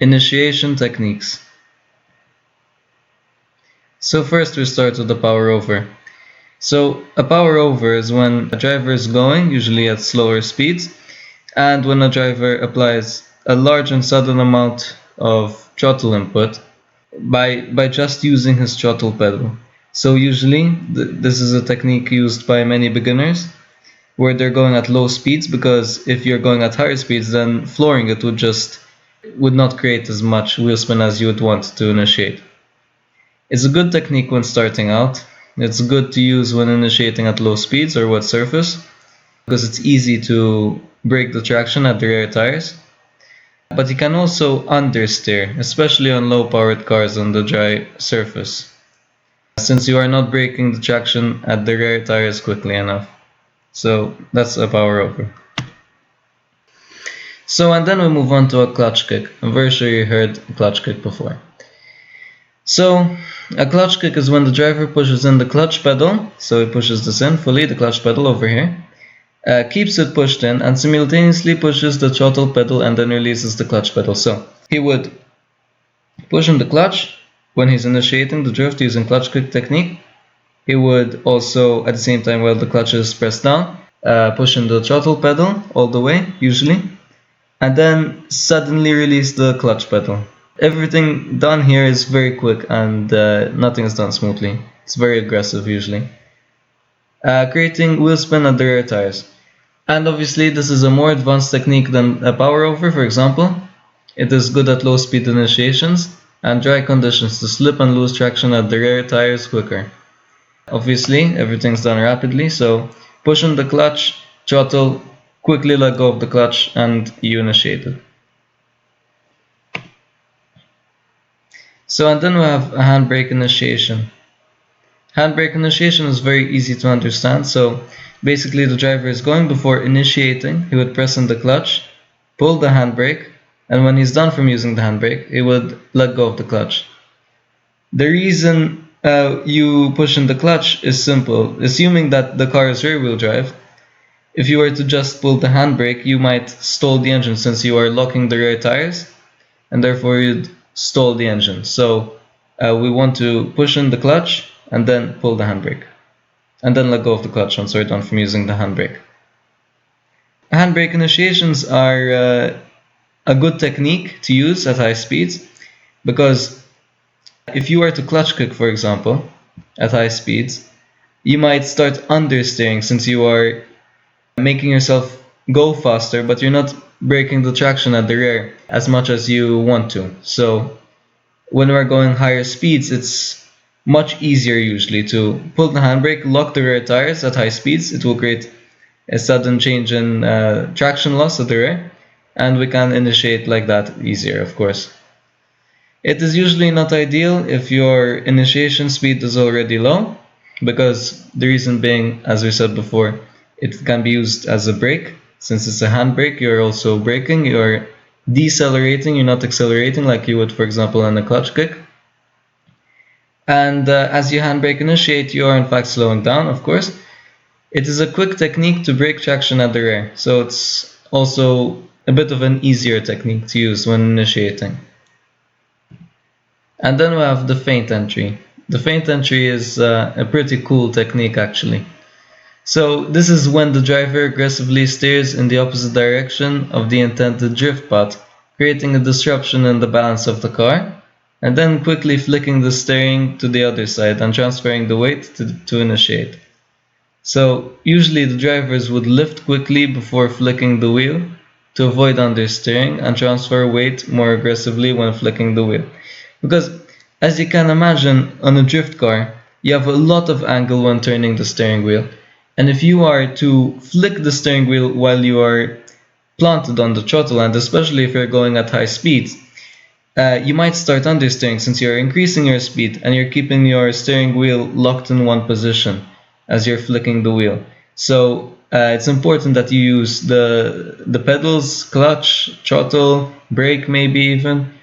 Initiation techniques. So first we start with the power over. So a power over is when a driver is going, usually at slower speeds, and when a driver applies a large and sudden amount of throttle input by just using his throttle pedal. So usually this is a technique used by many beginners where they're going at low speeds, because if you're going at higher speeds, then flooring it would not create as much wheel spin as you would want to initiate. It's a good technique when starting out. It's good to use when initiating at low speeds or wet surface, because it's easy to break the traction at the rear tires. But you can also understeer, especially on low powered cars on the dry surface, since you are not breaking the traction at the rear tires quickly enough. So that's a power over. So, and then we move on to a clutch kick. I'm very sure you heard a clutch kick before. So a clutch kick is when the driver pushes in the clutch pedal, so he pushes this in fully, the clutch pedal over here, keeps it pushed in, and simultaneously pushes the throttle pedal and then releases the clutch pedal. So he would push in the clutch when he's initiating the drift using clutch kick technique. He would also, at the same time while the clutch is pressed down, push in the throttle pedal all the way, usually, and then suddenly release the clutch pedal. Everything done here is very quick, and nothing is done smoothly. It's very aggressive usually. Creating wheel spin at the rear tires. And obviously this is a more advanced technique than a power over, for example. It is good at low speed initiations and dry conditions to slip and lose traction at the rear tires quicker. Obviously everything's done rapidly, so push on the clutch, throttle, quickly let go of the clutch, and you initiate it. So, and then we have a handbrake initiation. Handbrake initiation is very easy to understand. So basically the driver is going, before initiating he would press on the clutch, pull the handbrake, and when he's done from using the handbrake he would let go of the clutch. The reason you push in the clutch is simple. Assuming that the car is rear wheel drive, if you were to just pull the handbrake you might stall the engine, since you are locking the rear tires, and therefore you'd stall the engine. So we want to push in the clutch and then pull the handbrake, and then let go of the clutch once we're done from using the handbrake. Handbrake initiations are a good technique to use at high speeds, because if you were to clutch kick, for example, at high speeds, you might start understeering, since you are making yourself go faster, but you're not breaking the traction at the rear as much as you want to. So when we're going higher speeds, it's much easier usually to pull the handbrake, lock the rear tires at high speeds. It will create a sudden change in traction loss at the rear, and we can initiate like that easier, of course. It is usually not ideal if your initiation speed is already low, because the reason being, as we said before, it can be used as a brake. Since it's a handbrake, you're also braking, you're decelerating, you're not accelerating like you would, for example, in a clutch kick. And as you handbrake initiate, you are in fact slowing down, of course. It is a quick technique to break traction at the rear, so it's also a bit of an easier technique to use when initiating. And then we have the feint entry. The feint entry is a pretty cool technique actually. So this is when the driver aggressively steers in the opposite direction of the intended drift path, creating a disruption in the balance of the car, and then quickly flicking the steering to the other side and transferring the weight to initiate. So usually the drivers would lift quickly before flicking the wheel to avoid understeering, and transfer weight more aggressively when flicking the wheel. Because as you can imagine, on a drift car, you have a lot of angle when turning the steering wheel. And if you are to flick the steering wheel while you are planted on the throttle, and especially if you're going at high speeds, you might start understeering, since you're increasing your speed and you're keeping your steering wheel locked in one position as you're flicking the wheel. So it's important that you use the pedals, clutch, throttle, brake maybe even,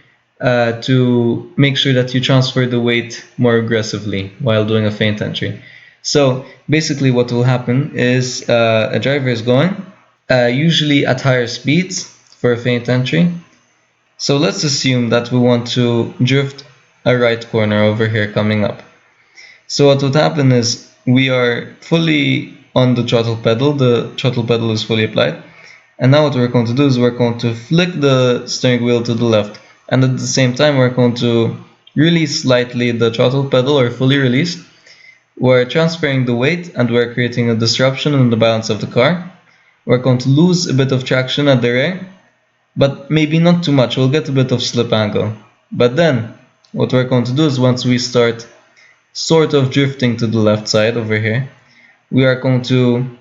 to make sure that you transfer the weight more aggressively while doing a feint entry. So basically what will happen is a driver is going, usually at higher speeds for a feint entry, So let's assume that we want to drift a right corner over here coming up. So what would happen is we are fully on the throttle pedal is fully applied, and now what we're going to do is we're going to flick the steering wheel to the left, and at the same time we're going to release slightly the throttle pedal, or fully release. We're transferring the weight and we're creating a disruption in the balance of the car. We're going to lose a bit of traction at the rear, but maybe not too much. We'll get a bit of slip angle. But then what we're going to do is once we start sort of drifting to the left side over here, we are going to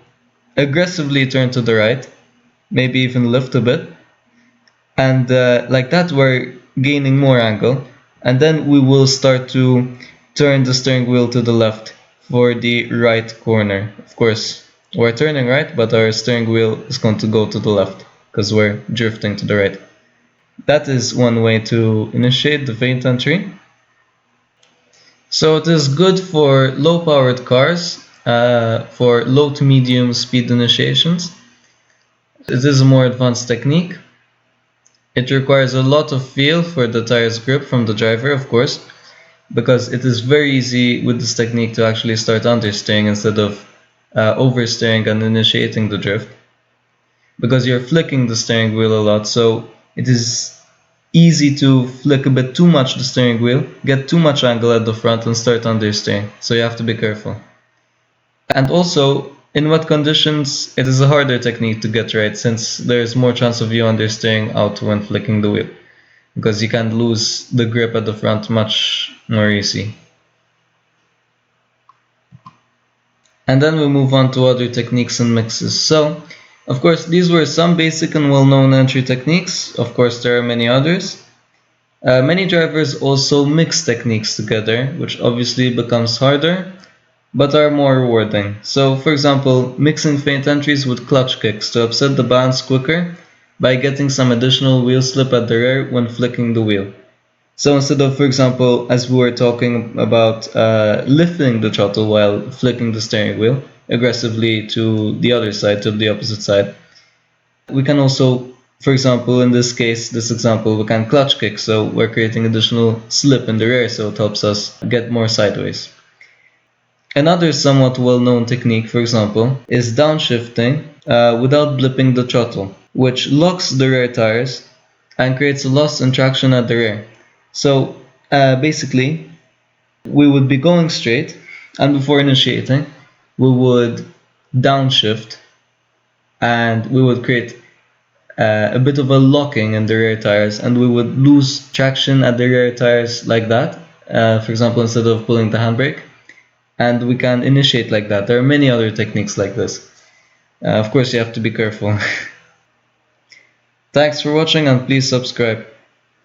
aggressively turn to the right, maybe even lift a bit, and like that we're gaining more angle, and then we will start to turn the steering wheel to the left for the right corner. Of course, we're turning right, but our steering wheel is going to go to the left because we're drifting to the right. That is one way to initiate the feint entry. So it is good for low powered cars, for low to medium speed initiations. It is a more advanced technique. It requires a lot of feel for the tire's grip from the driver, of course, because it is very easy with this technique to actually start understeering instead of oversteering and initiating the drift, because you're flicking the steering wheel a lot, so it is easy to flick a bit too much the steering wheel, get too much angle at the front and start understeering, so you have to be careful. And also, in wet conditions, it is a harder technique to get right, since there is more chance of you understeering out when flicking the wheel, because you can lose the grip at the front much more easy. And then we move on to other techniques and mixes. So, of course, these were some basic and well-known entry techniques. Of course, there are many others. Many drivers also mix techniques together, which obviously becomes harder, but are more rewarding. So, for example, mixing feint entries with clutch kicks to upset the balance quicker by getting some additional wheel slip at the rear when flicking the wheel. So instead of, for example, as we were talking about lifting the throttle while flicking the steering wheel aggressively to the other side, to the opposite side, we can also, for example, in this case, this example, we can clutch kick, so we're creating additional slip in the rear, so it helps us get more sideways. Another somewhat well-known technique, for example, is downshifting without blipping the throttle, which locks the rear tires and creates a loss in traction at the rear. So basically, we would be going straight, and before initiating, we would downshift, and we would create a bit of a locking in the rear tires, and we would lose traction at the rear tires like that, for example, instead of pulling the handbrake. And we can initiate like that. There are many other techniques like this. Of course, you have to be careful. Thanks for watching, and please subscribe.